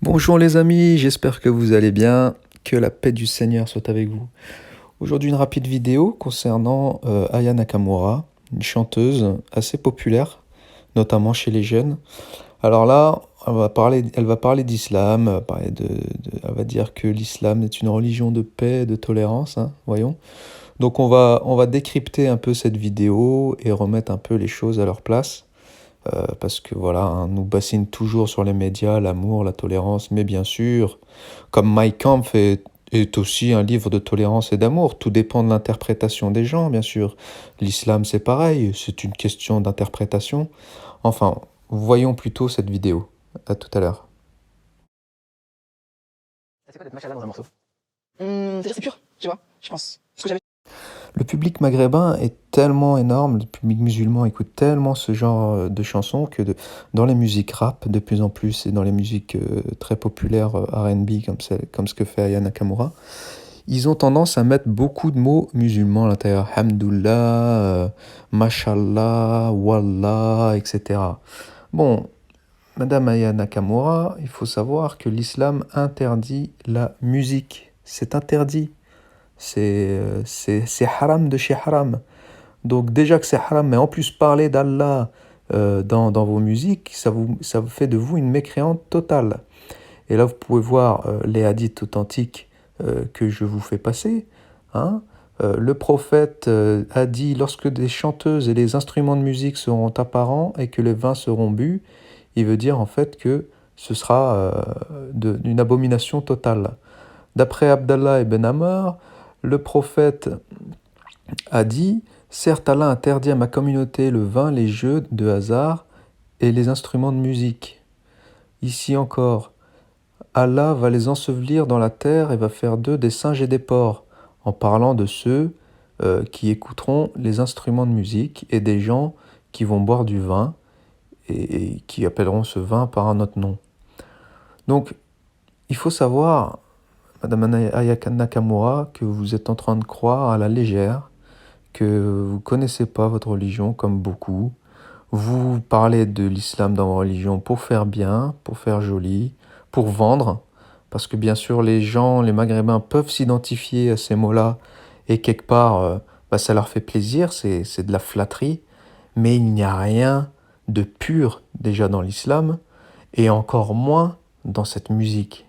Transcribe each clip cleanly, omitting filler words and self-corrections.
Bonjour les amis, j'espère que vous allez bien, que la paix du Seigneur soit avec vous. Aujourd'hui une rapide vidéo concernant Aya Nakamura, une chanteuse assez populaire, notamment chez les jeunes. Alors là, elle va parler d'islam, elle va dire que l'islam est une religion de paix et de tolérance, hein, voyons. Donc on va décrypter un peu cette vidéo et remettre un peu les choses à leur place. Parce que voilà, hein, nous bassine toujours sur les médias, l'amour, la tolérance, mais bien sûr, comme Mein Kampf est aussi un livre de tolérance et d'amour, tout dépend de l'interprétation des gens, bien sûr. L'islam, c'est pareil, c'est une question d'interprétation. Enfin, voyons plutôt cette vidéo. À tout à l'heure. C'est quoi d'être machallah dans un morceau? C'est-à-dire c'est pur, tu vois, je pense. Ce que j'avais. Le public maghrébin est tellement énorme, le public musulman écoute tellement ce genre de chansons dans les musiques rap de plus en plus et dans les musiques très populaires R&B comme ce que fait Aya Nakamura, ils ont tendance à mettre beaucoup de mots musulmans à l'intérieur. Hamdoullah, Mashallah, Wallah, etc. Bon, Madame Aya Nakamura, il faut savoir que l'islam interdit la musique. C'est interdit. C'est haram de chez haram. Donc déjà que c'est haram, mais en plus parler d'Allah dans vos musiques, ça vous fait de vous une mécréante totale. Et là, vous pouvez voir les hadiths authentiques que je vous fais passer. Hein. Le prophète a dit, lorsque des chanteuses et les instruments de musique seront apparents et que les vins seront bu, il veut dire en fait que ce sera une abomination totale. D'après Abdallah ibn Amr, le prophète a dit, certes Allah interdit à ma communauté le vin, les jeux de hasard et les instruments de musique. Ici encore, Allah va les ensevelir dans la terre et va faire d'eux des singes et des porcs, en parlant de ceux qui écouteront les instruments de musique et des gens qui vont boire du vin et qui appelleront ce vin par un autre nom. Donc, il faut savoir, Madame Ayaka Nakamura, que vous êtes en train de croire à la légère, que vous ne connaissez pas votre religion comme beaucoup. Vous parlez de l'islam dans votre religion pour faire bien, pour faire joli, pour vendre, parce que bien sûr les gens, les Maghrébins peuvent s'identifier à ces mots-là et quelque part ça leur fait plaisir, c'est de la flatterie, mais il n'y a rien de pur déjà dans l'islam et encore moins dans cette musique.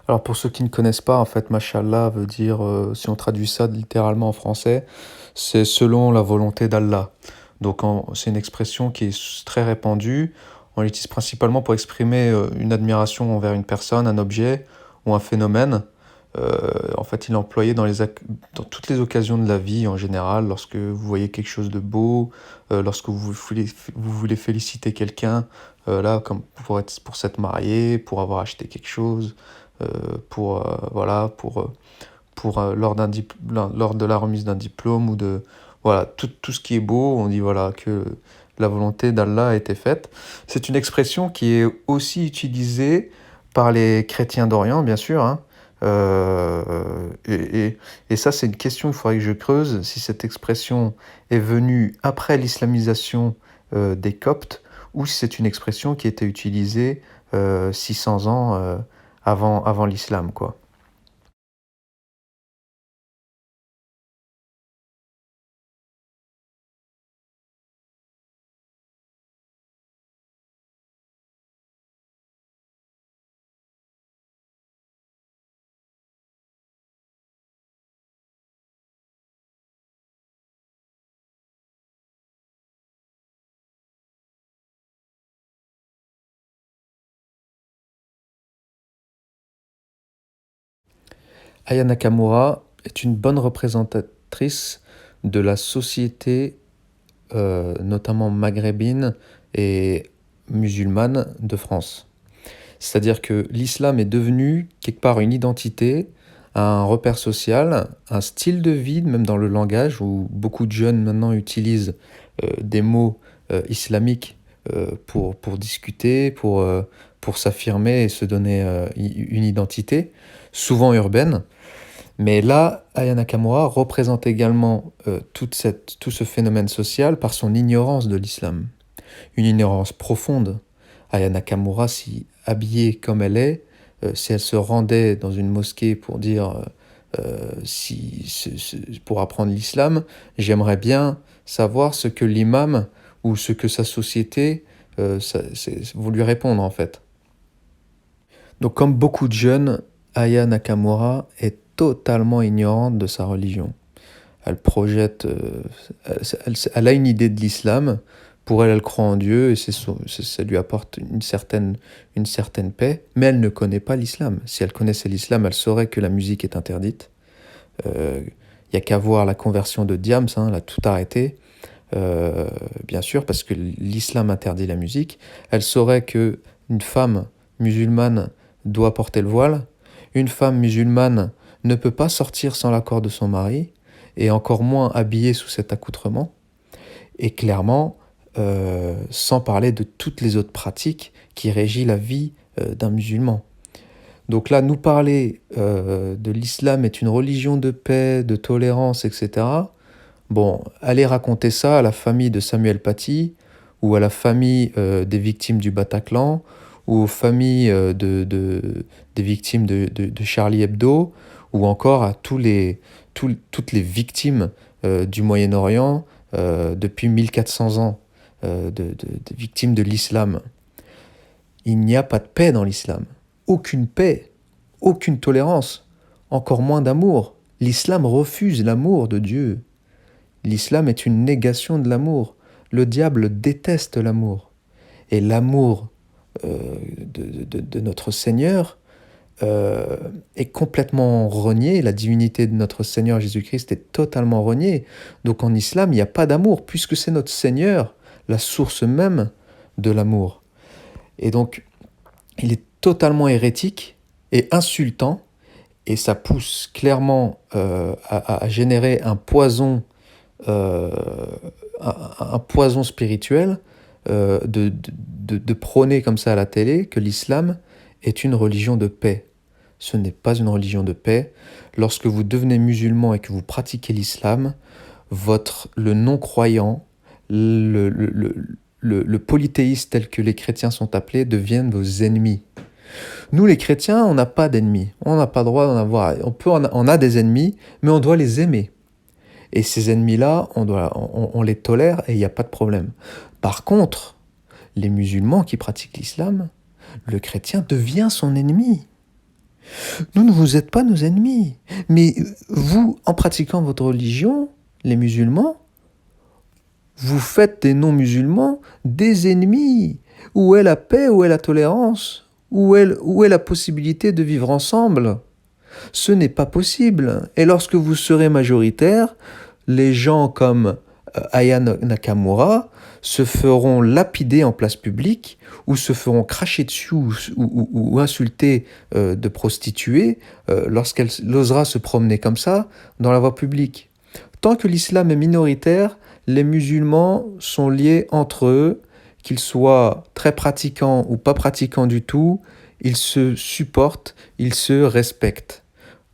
Alors pour ceux qui ne connaissent pas, en fait, Mashallah veut dire, si on traduit ça littéralement en français, c'est selon la volonté d'Allah. Donc c'est une expression qui est très répandue. On l'utilise principalement pour exprimer une admiration envers une personne, un objet ou un phénomène. En fait, il est employé dans toutes les occasions de la vie en général, lorsque vous voyez quelque chose de beau, lorsque vous voulez féliciter quelqu'un, là, comme pour s'être marié, pour avoir acheté quelque chose, voilà, lors de la remise d'un diplôme ou de voilà tout ce qui est beau, on dit voilà que la volonté d'Allah a été faite. C'est une expression qui est aussi utilisée par les chrétiens d'Orient, bien sûr, hein. Et ça, c'est une question qu'il faudrait que je creuse, si cette expression est venue après l'islamisation des Coptes, ou si c'est une expression qui était utilisée 600 ans avant l'islam, quoi. Aya Nakamura est une bonne représentatrice de la société, notamment maghrébine et musulmane de France. C'est-à-dire que l'islam est devenu quelque part une identité, un repère social, un style de vie, même dans le langage, où beaucoup de jeunes maintenant utilisent des mots islamiques pour discuter, pour s'affirmer et se donner une identité, souvent urbaine. Mais là, Aya Nakamura représente également tout ce phénomène social par son ignorance de l'islam. Une ignorance profonde. Aya Nakamura, si habillée comme elle est, si elle se rendait dans une mosquée pour dire, pour apprendre l'islam, j'aimerais bien savoir ce que l'imam ou ce que sa société vous lui répondre en fait. Donc comme beaucoup de jeunes, Aya Nakamura est totalement ignorante de sa religion. Elle projette, elle a une idée de l'islam, pour elle, elle croit en Dieu et ça lui apporte une certaine paix, mais elle ne connaît pas l'islam. Si elle connaissait l'islam, elle saurait que la musique est interdite. Il n'y a qu'à voir la conversion de Diams, elle a tout arrêté, bien sûr, parce que l'islam interdit la musique. Elle saurait que une femme musulmane doit porter le voile. Une femme musulmane ne peut pas sortir sans l'accord de son mari, et encore moins habillée sous cet accoutrement. Et clairement, sans parler de toutes les autres pratiques qui régissent la vie d'un musulman. Donc là, nous parler de l'islam est une religion de paix, de tolérance, etc. Bon, allez raconter ça à la famille de Samuel Paty, ou à la famille des victimes du Bataclan, ou aux familles des victimes de Charlie Hebdo, ou encore à toutes les victimes du Moyen-Orient depuis 1400 ans, de victimes de l'islam. Il n'y a pas de paix dans l'islam. Aucune paix, aucune tolérance, encore moins d'amour. L'islam refuse l'amour de Dieu. L'islam est une négation de l'amour. Le diable déteste l'amour. Et l'amour de notre Seigneur est complètement renié. La divinité de notre Seigneur Jésus-Christ est totalement reniée. Donc en islam, il n'y a pas d'amour, puisque c'est notre Seigneur, la source même de l'amour. Et donc, il est totalement hérétique et insultant, et ça pousse clairement à générer un poison spirituel, de prôner comme ça à la télé que l'islam est une religion de paix. Ce n'est pas une religion de paix. Lorsque vous devenez musulman et que vous pratiquez l'islam, le non-croyant, le polythéiste tel que les chrétiens sont appelés, deviennent vos ennemis. Nous, les chrétiens, on n'a pas d'ennemis. On n'a pas le droit d'en avoir. On a des ennemis, mais on doit les aimer. Et ces ennemis-là, on les tolère et il n'y a pas de problème. Par contre, les musulmans qui pratiquent l'islam, le chrétien devient son ennemi. Vous êtes pas nos ennemis. Mais vous, en pratiquant votre religion, les musulmans, vous faites des non-musulmans des ennemis. Où est la paix, où est la tolérance ? Où est la possibilité de vivre ensemble ? Ce n'est pas possible. Et lorsque vous serez majoritaire, les gens comme Aya Nakamura se feront lapider en place publique, ou se feront cracher dessus ou insulter de prostituées lorsqu'elle osera se promener comme ça dans la voie publique. Tant que l'islam est minoritaire, les musulmans sont liés entre eux, qu'ils soient très pratiquants ou pas pratiquants du tout, ils se supportent, ils se respectent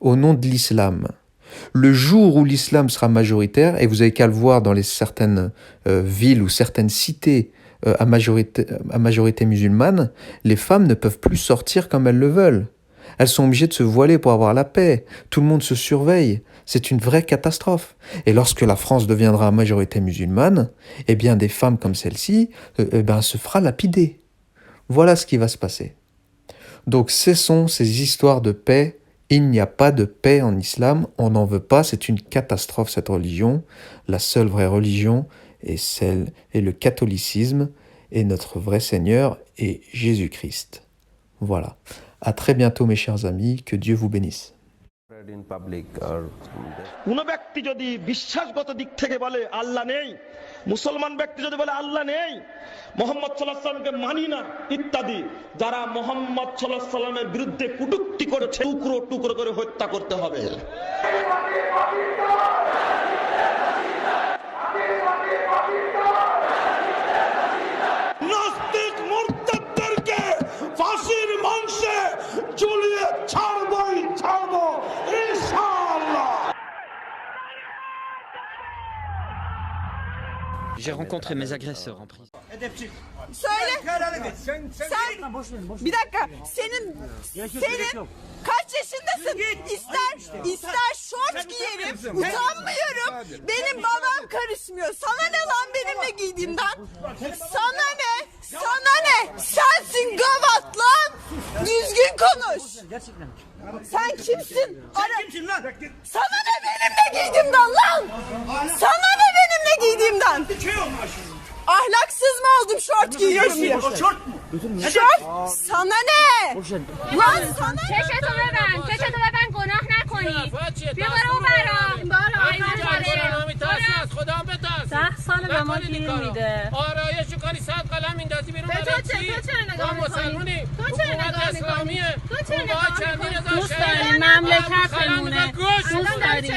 au nom de l'islam. Le jour où l'islam sera majoritaire, et vous avez qu'à le voir dans certaines villes ou certaines cités à majorité musulmane, les femmes ne peuvent plus sortir comme elles le veulent. Elles sont obligées de se voiler pour avoir la paix. Tout le monde se surveille. C'est une vraie catastrophe. Et lorsque la France deviendra à majorité musulmane, eh bien des femmes comme celle-ci se fera lapider. Voilà ce qui va se passer. Donc cessons ces histoires de paix. Il n'y a pas de paix en islam, on n'en veut pas, c'est une catastrophe cette religion. La seule vraie religion est le catholicisme, et notre vrai Seigneur est Jésus-Christ. Voilà. À très bientôt mes chers amis, que Dieu vous bénisse. কোন ব্যক্তি যদি বিশ্বাসগত দিক থেকে বলে আল্লাহ নেই, মুসলমান ব্যক্তি যদি বলে আল্লাহ নেই, মুহাম্মদ সাল্লাল্লাহু আলাইহি সাল্লামকে মানি না ইত্যাদি, যারা মুহাম্মদ সাল্লাল্লাহু আলাইহি সাল্লামের বিরুদ্ধে কটূক্তি করেছে টুকরো টুকরো করে হত্যা করতে হবে। নাস্তিক মুরতাদদেরকে ফাঁসির মঞ্চে ঝুলিয়ে ছাড়বই ছাড়বো ইনশাআল্লাহ। J'ai rencontré mes agresseurs en prison. Söyle. Sen bir dakika. Senin kaç yaşındasın? İster şort giyerim. Utanmıyorum. Benim babam karışmıyor. Sana ne lan benimle giydiğimden? Sana ne? Sana ne? Sensin gavat lan. Düzgün konuş. Sen kimsin? Sen kimsin lan? Sana ne benimle giydiğimden lan? Sana ne benimle giydiğimden? Ahlaksız mı oldum şort giyiyorum diye? O şort mu? Şort? Sana ne? Lan sana ne? چشتو ببند گناه نکنی بیا برو خدا بترس 10 سال به ما گیر میده آرایش کاری 100 قلم میندازی بیرون تو چرا نگاه میکنی؟ تو چرا نگاه میکنی؟ تو چرا نگاه میکنی؟ دوست داری مملکتمونه دوست داری